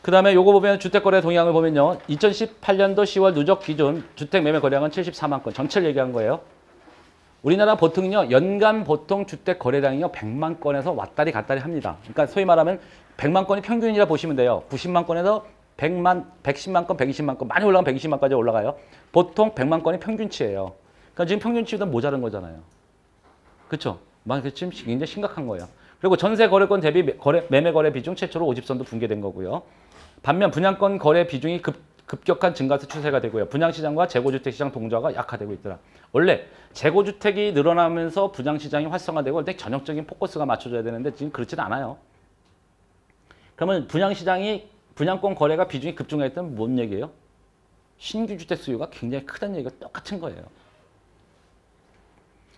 그 다음에 요거 보면 주택거래 동향을 보면요. 2018년도 10월 누적 기준 주택 매매 거래량은 74만 건. 전체를 얘기한 거예요. 우리나라 보통요. 연간 보통 주택 거래량이요. 100만 건에서 왔다리 갔다리 합니다. 그러니까 소위 말하면 100만 건이 평균이라 보시면 돼요. 90만 건에서 100만, 110만 건, 120만 건. 많이 올라가면 120만까지 올라가요. 보통 100만 건이 평균치예요. 그러니까 지금 평균치보다 모자란 거잖아요. 그렇죠? 지금 굉장히 심각한 거예요. 그리고 전세 거래권 대비 매매 거래 비중 최초로 50선도 붕괴된 거고요. 반면 분양권 거래 비중이 급격한 증가세 추세가 되고요. 분양시장과 재고주택 시장 동조화가 약화되고 있더라. 원래 재고주택이 늘어나면서 분양시장이 활성화되고 근데 전형적인 포커스가 맞춰져야 되는데 지금 그렇지는 않아요. 그러면 분양권 거래가 비중이 급증했다면 뭔 얘기예요? 신규 주택 수요가 굉장히 크다는 얘기가 똑같은 거예요.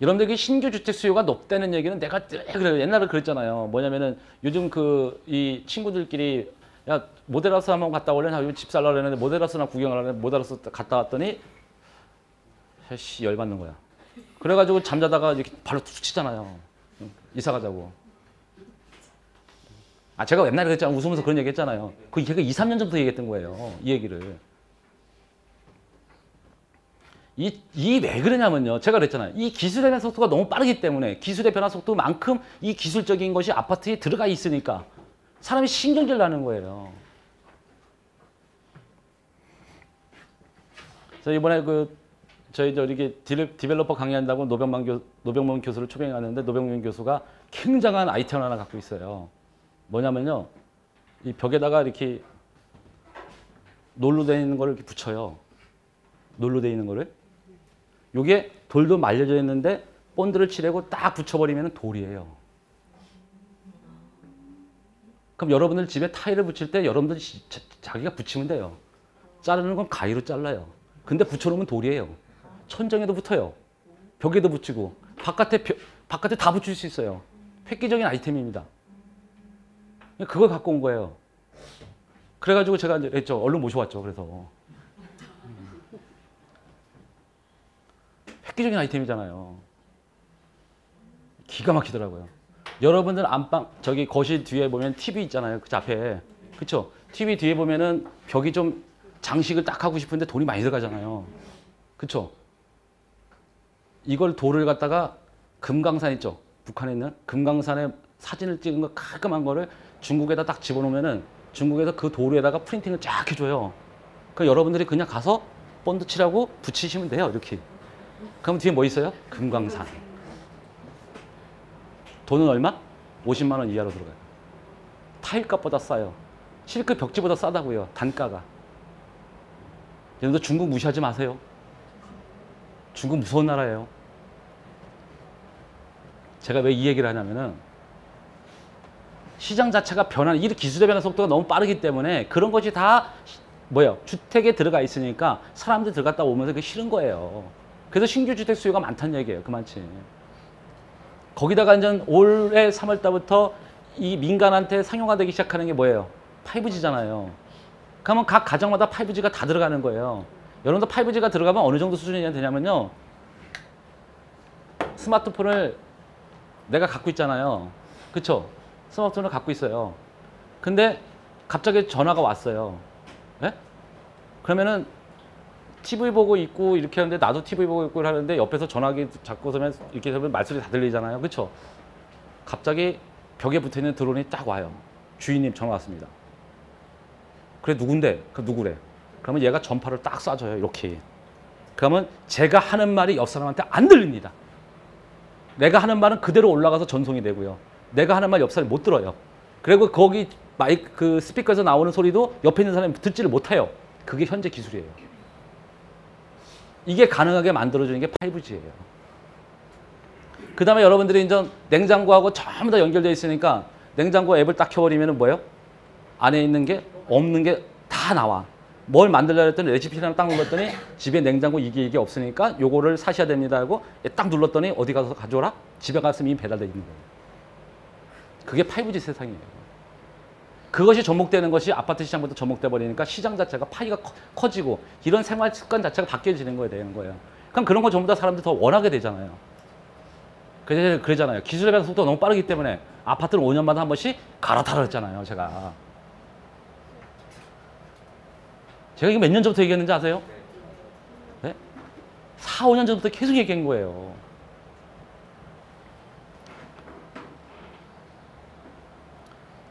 여러분들 신규 주택 수요가 높다는 얘기는 내가 그래요. 옛날에 그랬잖아요. 뭐냐면은 요즘 이 친구들끼리 야 모데라스 한번 갔다 올래? 나 집 살려고 했는데 모데라스나 구경하려고 했는데 모데라스 갔다 왔더니 씨 열받는 거야. 그래가지고 잠자다가 이렇게 발로 툭 치잖아요. 이사 가자고. 제가 옛날에 그랬잖아요. 웃으면서 그런 얘기 했잖아요. 그 걔가 2, 3년 전부터 얘기했던 거예요. 이 얘기를. 왜 그러냐면요. 제가 그랬잖아요. 이 기술의 변화 속도가 너무 빠르기 때문에 기술의 변화 속도만큼 이 기술적인 것이 아파트에 들어가 있으니까 사람이 신경질 나는 거예요. 그래서 이번에 저희 이렇게 디벨로퍼 강의한다고 노병문 교수를 초빙하는데 노병문 교수가 굉장한 아이템 하나 갖고 있어요. 뭐냐면요. 이 벽에다가 이렇게 놀로 되어 있는 거를 이렇게 붙여요. 놀로 되어 있는 거를. 요게 돌도 말려져 있는데 본드를 칠하고 딱 붙여버리면 돌이에요. 그럼 여러분들 집에 타일을 붙일 때 여러분들이 자기가 붙이면 돼요. 자르는 건 가위로 잘라요. 근데 붙여놓으면 돌이에요. 천정에도 붙어요. 벽에도 붙이고 바깥에 다 붙일 수 있어요. 획기적인 아이템입니다. 그걸 갖고 온 거예요. 그래가지고 제가 이제 했죠. 얼른 모셔왔죠. 그래서 획기적인 아이템이잖아요. 기가 막히더라고요. 여러분들 안방 저기 거실 뒤에 보면 TV 있잖아요. 그 앞에. 그쵸? TV 뒤에 보면은 벽이 좀 장식을 딱 하고 싶은데 돈이 많이 들어가잖아요. 그쵸? 이걸 돌을 갖다가 금강산 있죠? 북한에 있는 금강산에 사진을 찍은 거 깔끔한 거를 중국에다 딱 집어넣으면은 중국에서 그 돌 위에다가 프린팅을 쫙 해줘요. 그 여러분들이 그냥 가서 본드 칠하고 붙이시면 돼요. 이렇게. 그럼 뒤에 뭐 있어요? 금강산. 돈은 얼마? 50만 원 이하로 들어가요. 타일값보다 싸요. 실크 벽지보다 싸다고요. 단가가. 여러분들 중국 무시하지 마세요. 중국 무서운 나라예요. 제가 왜 이 얘기를 하냐면은 시장 자체가 이 기술의 변화 속도가 너무 빠르기 때문에 그런 것이 다 주택에 들어가 있으니까 사람들이 들어갔다 오면서 그게 싫은 거예요. 그래서 신규 주택 수요가 많다는 얘기예요. 그만치. 거기다가 이제 올해 3월 달부터 이 민간한테 상용화되기 시작하는 게 뭐예요? 5G잖아요. 그러면 각 가정마다 5G가 다 들어가는 거예요. 여러분도 5G가 들어가면 어느 정도 수준이 되냐면요. 스마트폰을 내가 갖고 있잖아요. 그쵸? 스마트폰을 갖고 있어요. 근데 갑자기 전화가 왔어요. 예? 그러면은 TV 보고 있고 이렇게 하는데 나도 TV 보고 있고 하는데 옆에서 전화기 잡고 서면 이렇게 하면 말소리 다 들리잖아요. 그쵸? 갑자기 벽에 붙어있는 드론이 딱 와요. 주인님 전화 왔습니다. 그래 누군데? 그 누구래? 그러면 얘가 전파를 딱 쏴줘요. 이렇게. 그러면 제가 하는 말이 옆 사람한테 안 들립니다. 내가 하는 말은 그대로 올라가서 전송이 되고요. 내가 하는 말 옆 사람이 못 들어요. 그리고 거기 스피커에서 나오는 소리도 옆에 있는 사람이 듣지를 못해요. 그게 현재 기술이에요. 이게 가능하게 만들어주는 게 5G예요. 그 다음에 여러분들이 이제 냉장고하고 전부 다 연결되어 있으니까 냉장고 앱을 딱 켜버리면 뭐예요? 안에 있는 게 없는 게 다 나와. 뭘 만들려고 했더니 레시피를 딱 눌렀더니 집에 냉장고 이게 없으니까 요거를 사셔야 됩니다 하고 딱 눌렀더니 어디 가서 가져오라? 집에 갔으면 이미 배달되어 있는 거예요. 그게 5G 세상이에요. 그것이 접목되는 것이 아파트 시장부터 접목돼 버리니까 시장 자체가 파이가 커지고 이런 생활 습관 자체가 바뀌어지는 거에 되는 거예요. 그럼 그런 거 전부 다 사람들이 더 원하게 되잖아요. 그래서 그러잖아요. 기술의 변화 속도가 너무 빠르기 때문에 아파트를 5년마다 한 번씩 갈아타라 그랬잖아요. 제가. 제가 이거 몇 년 전부터 얘기했는지 아세요? 네? 4, 5년 전부터 계속 얘기한 거예요.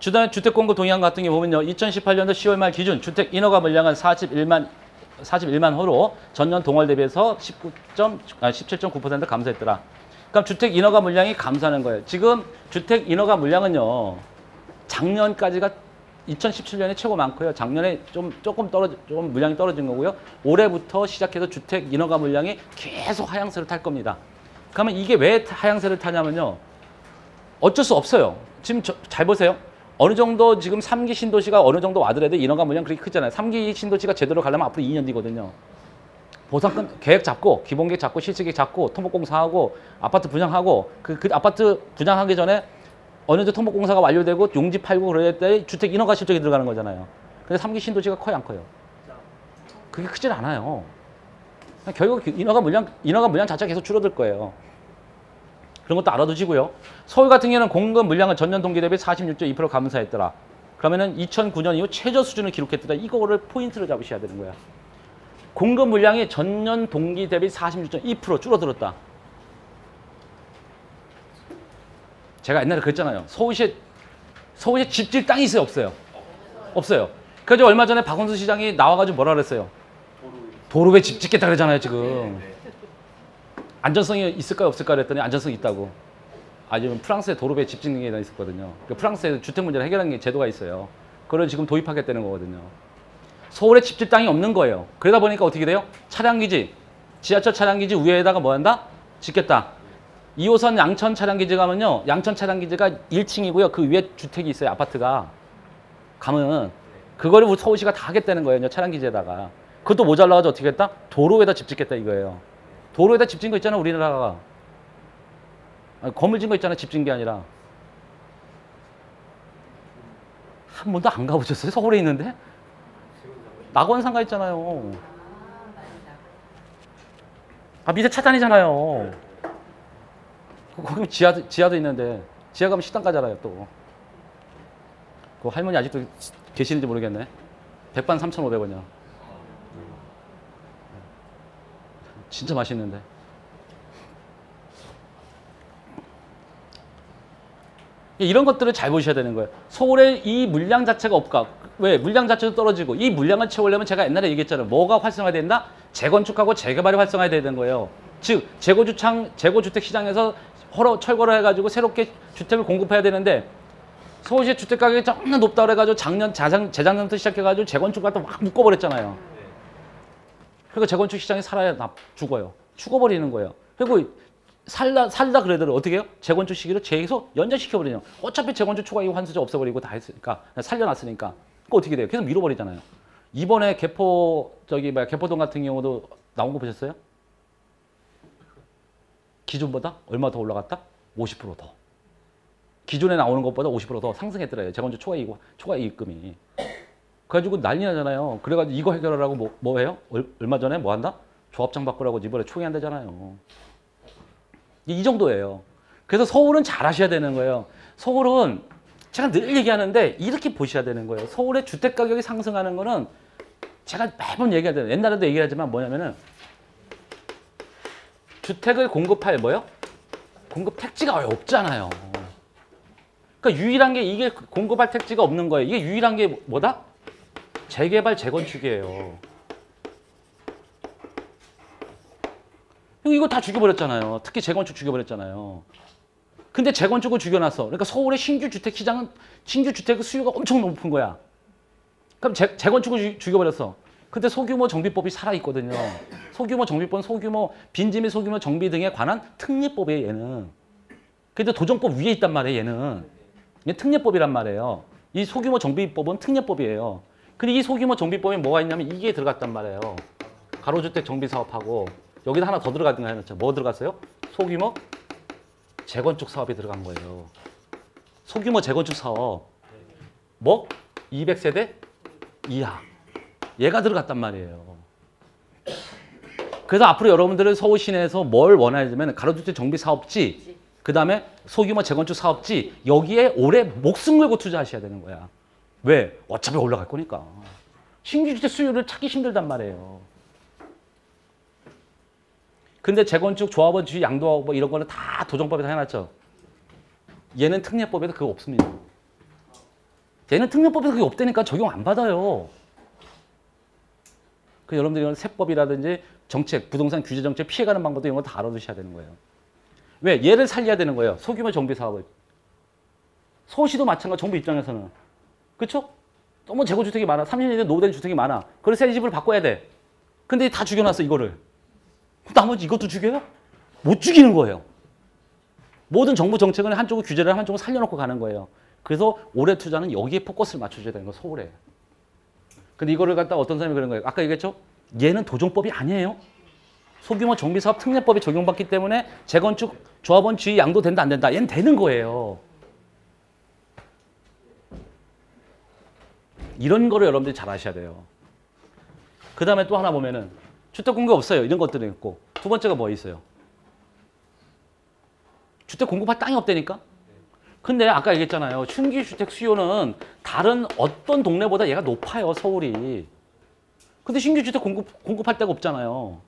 주택 공급 동향 같은 게 보면요. 2018년도 10월 말 기준 주택 인허가 물량은 41만 호로 전년 동월 대비해서 17.9% 감소했더라. 그럼 주택 인허가 물량이 감소하는 거예요. 지금 주택 인허가 물량은요. 작년까지가 2017년에 최고 많고요. 작년에 조금 물량이 떨어진 거고요. 올해부터 시작해서 주택 인허가 물량이 계속 하향세를 탈 겁니다. 그러면 이게 왜 하향세를 타냐면요. 어쩔 수 없어요. 지금 잘 보세요. 어느 정도 지금 3기 신도시가 어느 정도 와더라도 인허가 물량 그렇게 크잖아요. 3기 신도시가 제대로 가려면 앞으로 2년 뒤거든요. 보상금 계획 잡고 기본 계획 잡고 실시 계획 잡고 토목공사하고 아파트 분양하고 그 아파트 분양하기 전에 어느 정도 토목공사가 완료되고 용지 팔고 그럴 때 주택 인허가 실적이 들어가는 거잖아요. 근데 3기 신도시가 커요, 안 커요? 그게 크진 않아요. 결국 인허가 물량 자체가 계속 줄어들 거예요. 그런 것도 알아두시고요. 서울 같은 경우는 공급 물량은 전년 동기 대비 46.2% 감소했더라. 그러면은 2009년 이후 최저 수준을 기록했더라. 이거를 포인트로 잡으셔야 되는 거야. 공급 물량이 전년 동기 대비 46.2% 줄어들었다. 제가 옛날에 그랬잖아요. 서울시에 집질 땅이 있어요, 없어요? 없어요. 그래서 얼마 전에 박원순 시장이 나와가지고 뭐라 그랬어요? 도로에 집 짓겠다 그러잖아요, 지금. 안전성이 있을까요, 없을까 그랬더니 안전성이 있다고. 지금 프랑스에 도로에 집 짓는 게 있었거든요. 프랑스에 주택 문제를 해결하는 게 제도가 있어요. 그걸 지금 도입하겠다는 거거든요. 서울에 집질 땅이 없는 거예요. 그러다 보니까 어떻게 돼요? 차량기지, 지하철 차량기지 위에다가 뭐 한다? 짓겠다. 2호선 양천 차량기지 가면요. 양천 차량기지가 1층이고요. 그 위에 주택이 있어요. 아파트가. 가면 그거를 우리 서울시가 다 하겠다는 거예요. 차량기지에다가. 그것도 모자라가지고 어떻게 했다? 도로에다 집 짓겠다 이거예요. 도로에다 집 짓는 거 있잖아, 우리나라가. 건물 짓는 거 있잖아, 집 짓는 게 아니라. 한 번도 안 가보셨어요? 서울에 있는데? 낙원상가 있잖아요. 밑에 차 다니잖아요. 거기 지하도 있는데 지하 가면 식당 가잖아요 또. 그 할머니 아직도 계시는지 모르겠네. 백반 3,500원이야. 진짜 맛있는데. 이런 것들을 잘 보셔야 되는 거예요. 서울에 이 물량 자체가 없까? 왜? 물량 자체도 떨어지고 이 물량을 채우려면 제가 옛날에 얘기했잖아요. 뭐가 활성화된다? 재건축하고 재개발이 활성화돼야 되는 거예요. 즉 재고주택 시장에서 철거를 해가지고 새롭게 주택을 공급해야 되는데 서울시 주택 가격이 정말 높다 그래가지고 재작년부터 시작해가지고 재건축 갖다 막 묶어버렸잖아요. 그러니까 재건축 시장이 살아야 죽어요. 죽어버리는 거예요. 그리고 살다 그래도 어떻게 해요? 재건축 시기를 계속 연장시켜버리죠. 어차피 재건축 초과 이후 환수제 없애버리고 다 했으니까 살려놨으니까 그거 어떻게 돼요? 계속 밀어버리잖아요. 이번에 개포동 같은 경우도 나온 거 보셨어요? 기존보다 얼마 더 올라갔다? 50% 더. 기존에 나오는 것보다 50% 더 상승했더래요. 재건축 초과 이익금이. 그래가지고 난리 나잖아요. 그래가지고 이거 해결하라고 뭐 해요? 얼마 전에 뭐 한다? 조합장 바꾸라고 이번에 총회한다잖아요. 이 정도예요. 그래서 서울은 잘 하셔야 되는 거예요. 서울은 제가 늘 얘기하는데 이렇게 보셔야 되는 거예요. 서울의 주택 가격이 상승하는 거는 제가 매번 얘기하잖아요. 옛날에도 얘기하지만 뭐냐면은 주택을 공급할 뭐요? 공급 택지가 없잖아요. 그러니까 유일한 게 이게 공급할 택지가 없는 거예요. 이게 유일한 게 뭐다? 재개발, 재건축이에요. 이거 다 죽여버렸잖아요. 특히 재건축 죽여버렸잖아요. 근데 재건축을 죽여놨어. 그러니까 서울의 신규 주택 시장은 신규 주택 수요가 엄청 높은 거야. 그럼 재건축을 죽여버렸어. 근데 소규모 정비법이 살아있거든요. 소규모 정비법은 빈지 및 소규모 정비 등에 관한 특례법이에요, 얘는. 근데 도정법 위에 있단 말이에요, 얘는. 이게 특례법이란 말이에요. 이 소규모 정비법은 특례법이에요. 근데 이 소규모 정비법에 뭐가 있냐면 이게 들어갔단 말이에요. 가로주택 정비 사업하고 여기다 하나 더 들어갔던 거 해놨죠. 뭐 들어갔어요? 소규모 재건축 사업이 들어간 거예요. 소규모 재건축 사업. 뭐? 200세대 이하. 얘가 들어갔단 말이에요. 그래서 앞으로 여러분들은 서울 시내에서 뭘 원하냐면 가로주택 정비 사업지, 그 다음에 소규모 재건축 사업지, 여기에 올해 목숨 걸고 투자하셔야 되는 거야. 왜? 어차피 올라갈 거니까. 신규 주택 수요를 찾기 힘들단 말이에요. 근데 재건축, 조합원 주의, 양도하고 뭐 이런 거는 다 도정법에서 해놨죠. 얘는 특례법에도 그거 없습니다. 얘는 특례법에서 그게 없다니까 적용 안 받아요. 그 여러분들이 이런 세법이라든지 정책, 부동산 규제 정책 피해가는 방법도 이런 거 다 알아두셔야 되는 거예요. 왜? 얘를 살려야 되는 거예요. 소규모 정비 사업을. 서울시도 마찬가지 정부 입장에서는. 그렇죠? 너무 재고주택이 많아. 30년대 노후된 주택이 많아. 그래서 새 집을 바꿔야 돼. 근데 다 죽여놨어 이거를. 나머지 이것도 죽여요? 못 죽이는 거예요. 모든 정부 정책은 한쪽은 규제를 한쪽은 살려놓고 가는 거예요. 그래서 올해 투자는 여기에 포커스를 맞춰줘야 되는 거 서울에. 근데 이거를 갖다가 어떤 사람이 그런 거예요. 아까 얘기했죠? 얘는 도정법이 아니에요. 소규모 정비사업 특례법이 적용받기 때문에 재건축 조합원 주의 양도 된다 안 된다. 얘는 되는 거예요. 이런 거를 여러분들이 잘 아셔야 돼요. 그 다음에 또 하나 보면은 주택 공급 없어요. 이런 것들이 있고. 두 번째가 뭐 있어요? 주택 공급할 땅이 없다니까? 근데 아까 얘기했잖아요. 신규 주택 수요는 다른 어떤 동네보다 얘가 높아요. 서울이. 근데 신규 주택 공급할 데가 없잖아요.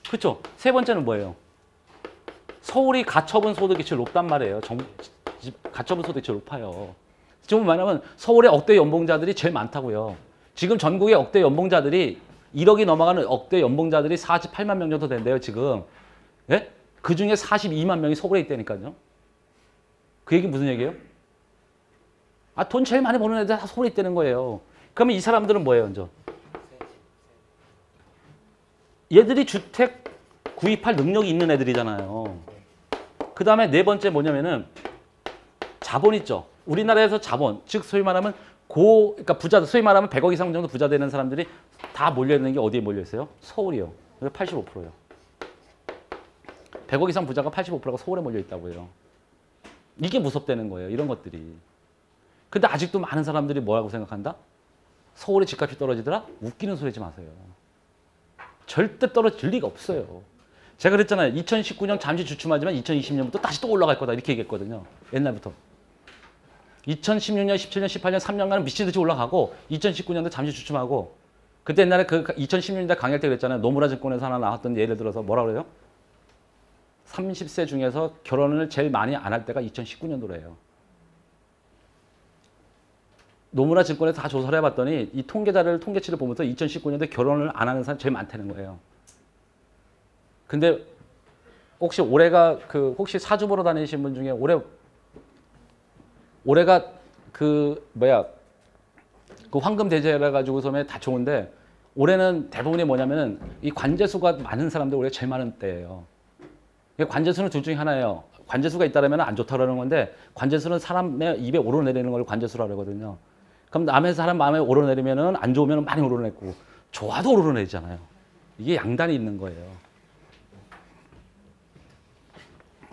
그렇죠? 세 번째는 뭐예요? 서울이 가처분 소득이 제일 높단 말이에요. 가처분 소득이 제일 높아요. 지금 말하면 서울의 억대 연봉자들이 제일 많다고요. 지금 전국의 억대 연봉자들이 1억이 넘어가는 억대 연봉자들이 48만 명 정도 된대요. 지금. 예? 그중에 42만 명이 서울에 있다니까요. 그 얘기 무슨 얘기예요? 아, 돈 제일 많이 버는 애들 다 서울에 있다는 거예요. 그러면 이 사람들은 뭐예요, 먼저? 얘들이 주택 구입할 능력이 있는 애들이잖아요. 그 다음에 네 번째 뭐냐면은 자본 있죠. 우리나라에서 자본, 즉 소위 말하면 그러니까 부자, 소위 말하면 100억 이상 정도 부자 되는 사람들이 다 몰려있는 게 어디에 몰려있어요? 서울이요. 85%요. 100억 이상 부자가 85%가 서울에 몰려있다고요. 이게 무섭다는 거예요. 이런 것들이. 근데 아직도 많은 사람들이 뭐라고 생각한다? 서울의 집값이 떨어지더라? 웃기는 소리 하지 마세요. 절대 떨어질 리가 없어요. 제가 그랬잖아요. 2019년 잠시 주춤하지만 2020년부터 다시 또 올라갈 거다. 이렇게 얘기했거든요. 옛날부터. 2016년, 17년, 18년, 3년간은 미친듯이 올라가고 2019년도 잠시 주춤하고 그때 옛날에 그 2016년대 강의할 때 그랬잖아요. 노무라 증권에서 하나 나왔던 예를 들어서 뭐라 그래요? 30세 중에서 결혼을 제일 많이 안 할 때가 2019년도래요. 노무라 증권에서 다 조사를 해봤더니 이 통계치를 보면서 2019년도에 결혼을 안 하는 사람이 제일 많다는 거예요. 근데 혹시 올해가 혹시 사주 보러 다니신 분 중에 올해가 그 황금 대제라 가지고서 다 좋은데 올해는 대부분이 뭐냐면은 이 관제수가 많은 사람들 올해 제일 많은 때예요. 관제수는 둘 중에 하나예요. 관제수가 있다면 안 좋다라는 건데 관제수는 사람의 입에 오르내리는 걸 관제수라고 그러거든요. 그럼 남의 사람 마음에 오르내리면은 안 좋으면 많이 오르내고 좋아도 오르내리잖아요. 이게 양단이 있는 거예요.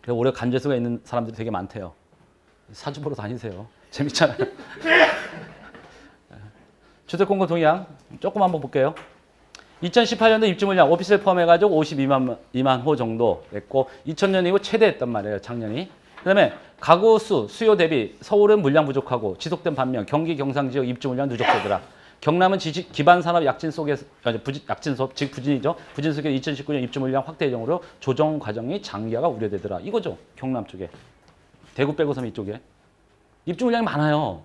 그래서 올해 관제수가 있는 사람들이 되게 많대요. 사주 보러 다니세요. 재밌잖아요. 주택 공급 동향 조금 한번 볼게요. 2018년도 입주 물량 오피스를 포함해가지고 52만 호 정도 됐고 2000년 이후 최대했단 말이에요. 작년이. 그다음에 가구 수요 대비 서울은 물량 부족하고 지속된 반면 경기 경상 지역 입주 물량 누적되더라. 경남은 기반 산업 약진 속에서 약진 속 즉 부진이죠. 부진 속에 2019년 입주 물량 확대 예정으로 조정 과정이 장기화가 우려되더라. 이거죠. 경남 쪽에. 대구 빼고 섬 이쪽에. 입주 물량이 많아요.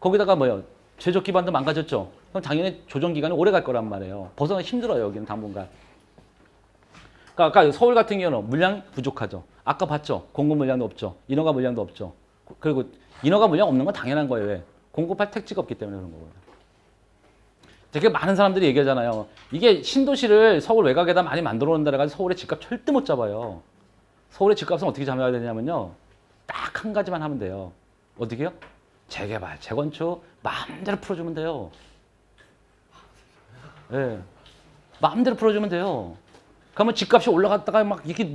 거기다가 뭐요? 제조 기반도 망가졌죠. 그럼 당연히 조정 기간이 오래 갈 거란 말이에요. 벗어나기 힘들어요. 여기는 당분간. 그러니까 아까 서울 같은 경우는 물량이 부족하죠. 아까 봤죠. 공급 물량도 없죠. 인허가 물량도 없죠. 그리고 인허가 물량 없는 건 당연한 거예요. 왜? 공급할 택지가 없기 때문에 그런 거고요. 되게 많은 사람들이 얘기하잖아요. 이게 신도시를 서울 외곽에다 많이 만들어 놓는다 해가지고 서울의 집값 절대 못 잡아요. 서울의 집값은 어떻게 잡아야 되냐면요. 딱 한 가지만 하면 돼요. 어떻게요? 재개발, 재건축 마음대로 풀어주면 돼요. 네. 마음대로 풀어주면 돼요. 그러면 집값이 올라갔다가 막 이렇게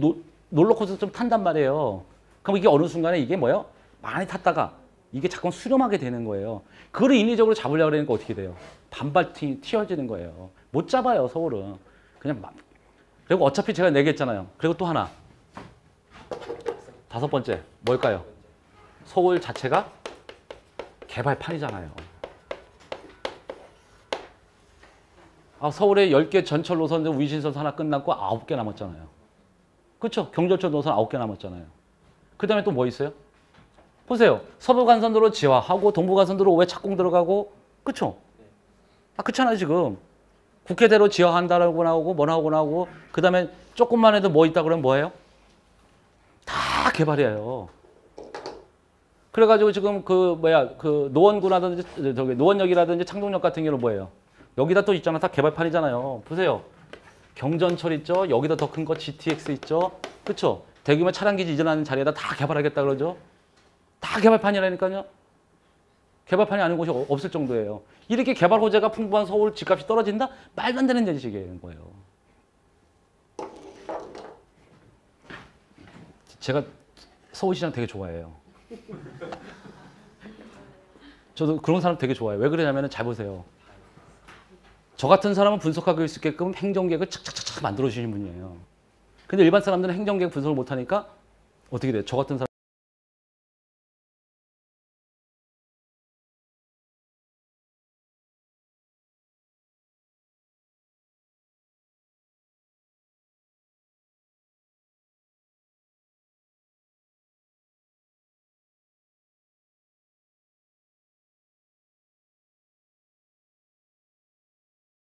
롤러코스터 좀 탄단 말이에요. 그럼 이게 어느 순간에 이게 뭐예요? 많이 탔다가 이게 자꾸 수렴하게 되는 거예요. 그걸 인위적으로 잡으려고 그러니까 어떻게 돼요? 반발 튀어지는 거예요. 못 잡아요, 서울은. 그냥 그리고 어차피 제가 내겠잖아요. 그리고 또 하나. 5번째, 뭘까요? 서울 자체가 개발판이잖아요. 아, 서울에 10개 전철 노선 위신선 하나 끝났고 9개 남았잖아요. 그렇죠? 경전철 노선 9개 남았잖아요. 그 다음에 또 뭐 있어요? 보세요. 서부간선도로 지화하고 동부간선도로 왜 착공 들어가고 그렇죠? 아, 그렇잖아요 지금. 국회대로 지화한다라고 나오고 뭐 나오고 그 다음에 조금만 해도 뭐 있다 그러면 뭐예요? 다 개발이에요. 그래가지고 지금 그 노원구라든지 저기 노원역이라든지 창동역 같은 경우는 뭐예요? 여기다 또 있잖아. 다 개발판이잖아요. 보세요. 경전철 있죠? 여기다 더 큰 거 GTX 있죠? 그렇죠? 대규모 차량기지 이전하는 자리에다 다 개발하겠다 그러죠? 다 개발판이라니까요. 개발판이 아닌 곳이 없을 정도예요. 이렇게 개발 호재가 풍부한 서울 집값이 떨어진다? 말도 안 되는 얘기인 거예요. 제가 서울시장 되게 좋아해요. 저도 그런 사람 되게 좋아해요. 왜 그러냐면 잘 보세요. 저 같은 사람은 분석하기 수 있게끔 행정계획을 착착착착 만들어주시는 분이에요. 근데 일반 사람들은 행정계획 분석을 못하니까 어떻게 돼요? 저 같은 사람